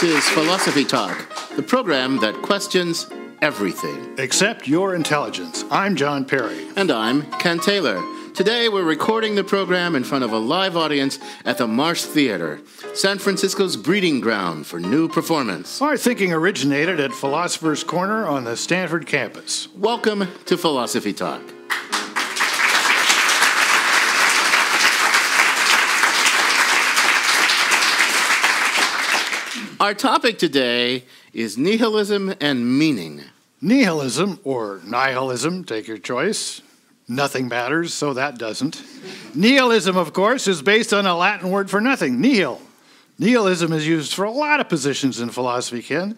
This is Philosophy Talk, the program that questions everything. Except your intelligence. I'm John Perry. And I'm Ken Taylor. Today we're recording the program in front of a live audience at the Marsh Theater, San Francisco's breeding ground for new performance. Our thinking originated at Philosopher's Corner on the Stanford campus. Welcome to Philosophy Talk. Our topic today is nihilism and meaning. Nihilism, or nihilism, take your choice. Nothing matters, so that doesn't. Nihilism, of course, is based on a Latin word for nothing, nihil. Nihilism is used for a lot of positions in philosophy, Ken.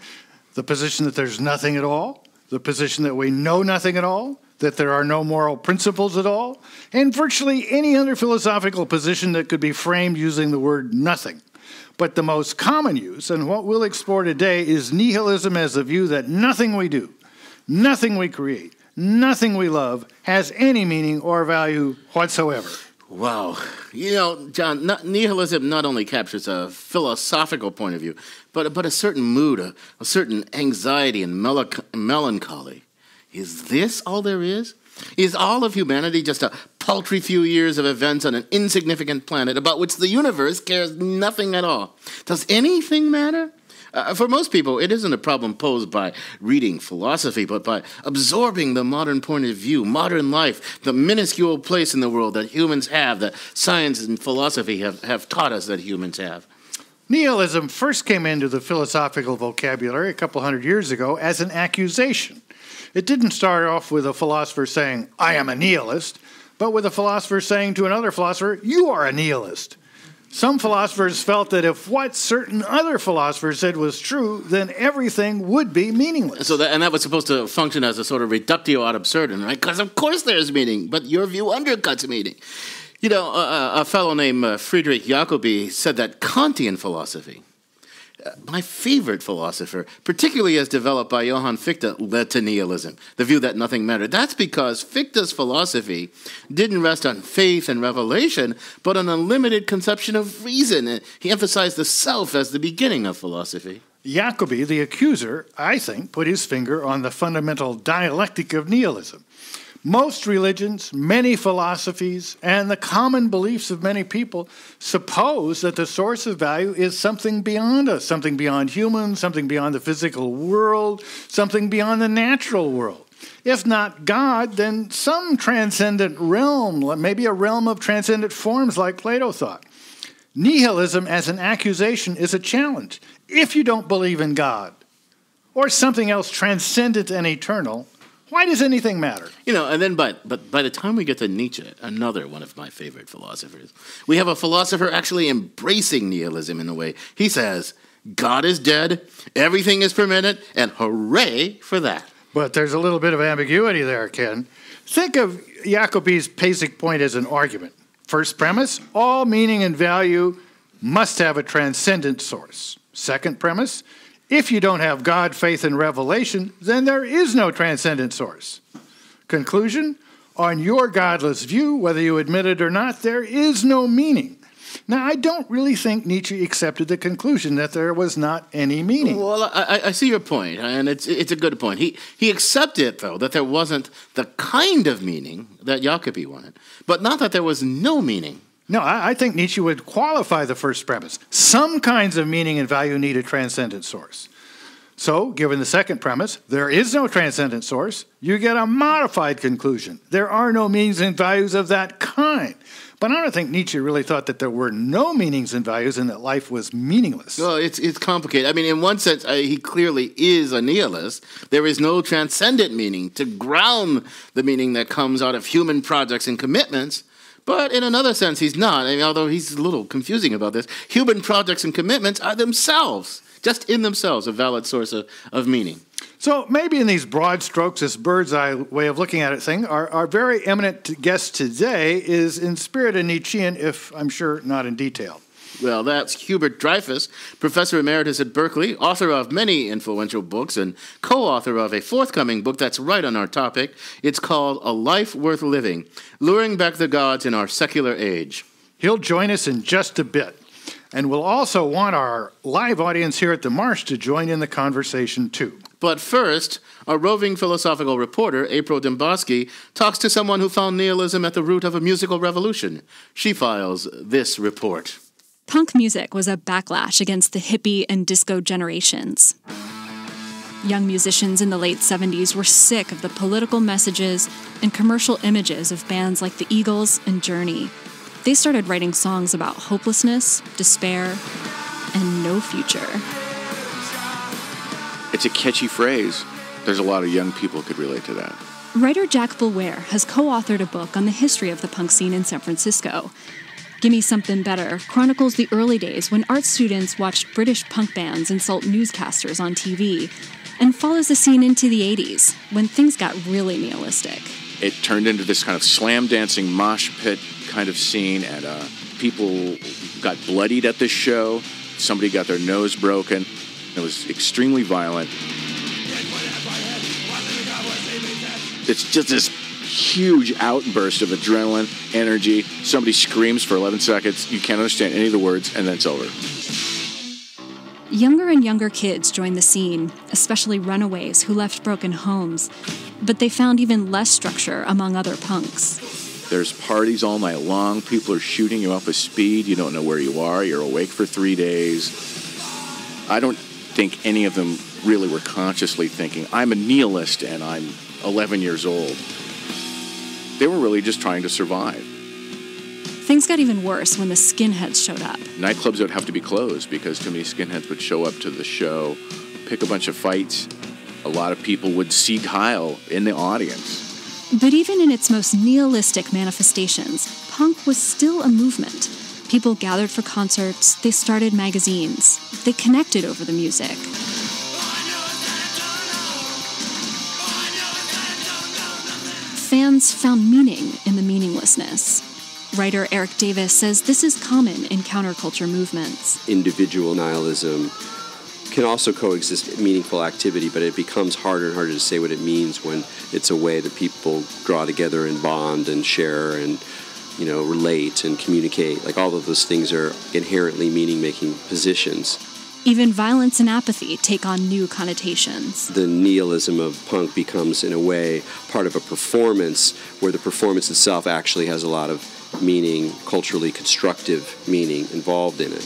The position that there's nothing at all, the position that we know nothing at all, that there are no moral principles at all, and virtually any other philosophical position that could be framed using the word nothing. But the most common use, and what we'll explore today, is nihilism as the view that nothing we do, nothing we create, nothing we love has any meaning or value whatsoever. Wow. You know, John, nihilism not only captures a philosophical point of view, but a certain mood, a certain anxiety and melancholy. Is this all there is? Is all of humanity just a paltry few years of events on an insignificant planet about which the universe cares nothing at all? Does anything matter? For most people, it isn't a problem posed by reading philosophy, but by absorbing the modern point of view, modern life, the minuscule place in the world that humans have, that science and philosophy have taught us that humans have. Nihilism first came into the philosophical vocabulary a couple hundred years ago as an accusation. It didn't start off with a philosopher saying, I am a nihilist, but with a philosopher saying to another philosopher, you are a nihilist. Some philosophers felt that if what certain other philosophers said was true, then everything would be meaningless. That was supposed to function as a sort of reductio ad absurdum, right? Because of course there's meaning, but your view undercuts meaning. You know, a fellow named Friedrich Jacobi said that Kantian philosophy, my favorite philosopher, particularly as developed by Johann Fichte, led to nihilism, the view that nothing mattered. That's because Fichte's philosophy didn't rest on faith and revelation, but on a limited conception of reason. He emphasized the self as the beginning of philosophy. Jacobi, the accuser, I think, put his finger on the fundamental dialectic of nihilism. Most religions, many philosophies, and the common beliefs of many people suppose that the source of value is something beyond us, something beyond humans, something beyond the physical world, something beyond the natural world. If not God, then some transcendent realm, maybe a realm of transcendent forms like Plato thought. Nihilism as an accusation is a challenge. If you don't believe in God or something else transcendent and eternal, why does anything matter? You know, and then but by the time we get to Nietzsche, another one of my favorite philosophers, we have a philosopher actually embracing nihilism in a way. He says, God is dead, everything is permitted, and hooray for that. But there's a little bit of ambiguity there, Ken. Think of Jacobi's basic point as an argument. First premise, all meaning and value must have a transcendent source. Second premise, if you don't have God, faith, and revelation, then there is no transcendent source. Conclusion, on your godless view, whether you admit it or not, there is no meaning. Now, I don't really think Nietzsche accepted the conclusion that there was not any meaning. Well, I see your point, and it's a good point. He accepted, though, that there wasn't the kind of meaning that Jacobi wanted, but not that there was no meaning. No, I think Nietzsche would qualify the first premise. Some kinds of meaning and value need a transcendent source. So, given the second premise, there is no transcendent source, you get a modified conclusion. There are no meanings and values of that kind. But I don't think Nietzsche really thought that there were no meanings and values and that life was meaningless. Well, it's complicated. I mean, in one sense, he clearly is a nihilist. There is no transcendent meaning to ground the meaning that comes out of human projects and commitments. But in another sense, he's not. I mean, although he's a little confusing about this, human projects and commitments are themselves, just in themselves, a valid source of meaning. So maybe in these broad strokes, this bird's eye way of looking at it thing, our very eminent guest today is in spirit a Nietzschean, if I'm sure not in detail. Well, that's Hubert Dreyfus, professor emeritus at Berkeley, author of many influential books, and co-author of a forthcoming book that's right on our topic. It's called A Life Worth Living, Luring Back the Gods in Our Secular Age. He'll join us in just a bit. And we'll also want our live audience here at the Marsh to join in the conversation, too. But first, our roving philosophical reporter, April Dembosky, talks to someone who found nihilism at the root of a musical revolution. She files this report. Punk music was a backlash against the hippie and disco generations. Young musicians in the late 70s were sick of the political messages and commercial images of bands like the Eagles and Journey. They started writing songs about hopelessness, despair, and no future. It's a catchy phrase. There's a lot of young people who could relate to that. Writer Jack Bulware has co-authored a book on the history of the punk scene in San Francisco. Gimme Something Better chronicles the early days when art students watched British punk bands insult newscasters on TV, and follows the scene into the 80s, when things got really nihilistic. It turned into this kind of slam dancing mosh pit kind of scene, and people got bloodied at this show. Somebody got their nose broken. It was extremely violent. It's just this huge outburst of adrenaline, energy. Somebody screams for 11 seconds. You can't understand any of the words, and then it's over. Younger and younger kids joined the scene, especially runaways who left broken homes. But they found even less structure among other punks. There's parties all night long. People are shooting you up with speed. You don't know where you are. You're awake for 3 days. I don't think any of them really were consciously thinking, I'm a nihilist and I'm 11 years old. They were really just trying to survive. Things got even worse when the skinheads showed up. Nightclubs would have to be closed because too many skinheads would show up to the show, pick a bunch of fights. A lot of people would seek Heil in the audience. But even in its most nihilistic manifestations, punk was still a movement. People gathered for concerts, they started magazines, they connected over the music. Fans found meaning in the meaninglessness. Writer Eric Davis says this is common in counterculture movements. Individual nihilism can also coexist with meaningful activity, but it becomes harder and harder to say what it means when it's a way that people draw together and bond and share and, relate and communicate. Like all of those things are inherently meaning-making positions. Even violence and apathy take on new connotations. The nihilism of punk becomes, in a way, part of a performance where the performance itself actually has a lot of meaning, culturally constructive meaning involved in it.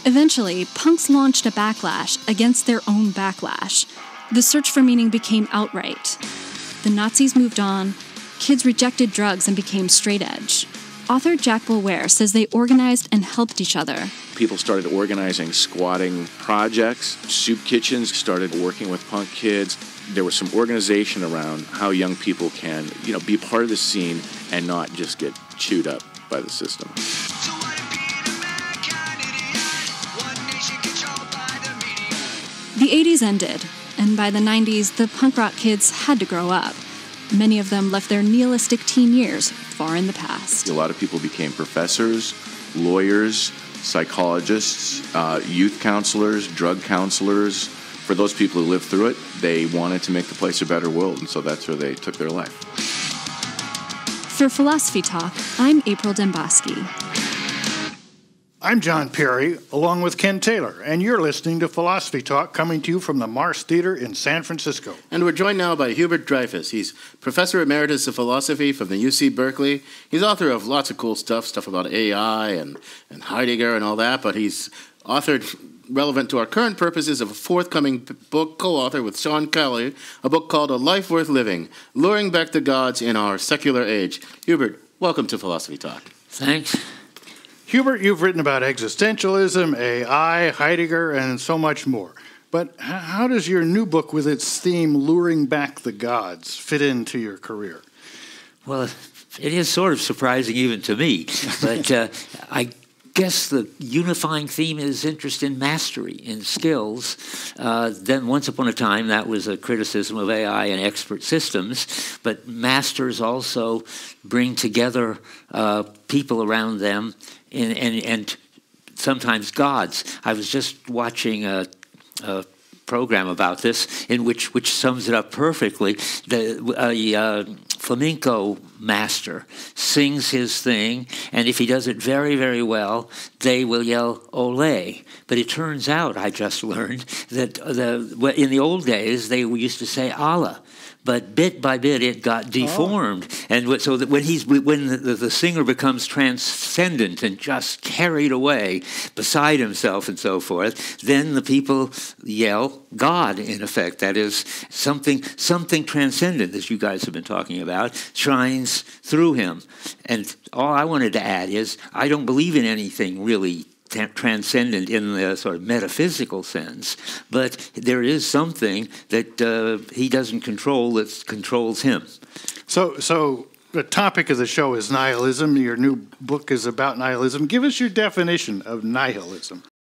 Eventually, punks launched a backlash against their own backlash. The search for meaning became outright. The Nazis moved on, kids rejected drugs and became straight edge. Author Jack Bulware says they organized and helped each other. People started organizing squatting projects. Soup kitchens started working with punk kids. There was some organization around how young people can, be part of the scene and not just get chewed up by the system. The 80s ended, and by the 90s, the punk rock kids had to grow up. Many of them left their nihilistic teen years far in the past. A lot of people became professors, lawyers, psychologists, youth counselors, drug counselors. For those people who lived through it, they wanted to make the place a better world, and so that's where they took their life. For Philosophy Talk, I'm April Dembosky. I'm John Perry, along with Ken Taylor, and you're listening to Philosophy Talk, coming to you from the Marsh Theater in San Francisco. And we're joined now by Hubert Dreyfus. He's Professor Emeritus of Philosophy from the UC Berkeley. He's author of lots of cool stuff about AI and Heidegger and all that, but he's authored, relevant to our current purposes, of a forthcoming book, co-author with Sean Kelly, a book called A Life Worth Living, Luring Back the Gods in Our Secular Age. Hubert, welcome to Philosophy Talk. Thanks. Hubert, you've written about existentialism, AI, Heidegger, and so much more. But how does your new book with its theme, Luring Back the Gods, fit into your career? Well, it is sort of surprising even to me, but I guess the unifying theme is interest in mastery, in skills. Then once upon a time, that was a criticism of AI and expert systems, but masters also bring together people around them and sometimes gods. I was just watching a program about this, in which sums it up perfectly. A flamenco master sings his thing, and if he does it very, very well, they will yell "Ole." But it turns out, I just learned, that in the old days they used to say "Allah." But bit by bit, it got deformed, and so that when the singer becomes transcendent and just carried away, beside himself and so forth, then the people yell God. In effect, that is something transcendent, as you guys have been talking about, shines through him. And all I wanted to add is, I don't believe in anything really transcendent in the sort of metaphysical sense, but there is something that he doesn't control that controls him. So the topic of the show is nihilism. Your new book is about nihilism. Give us your definition of nihilism.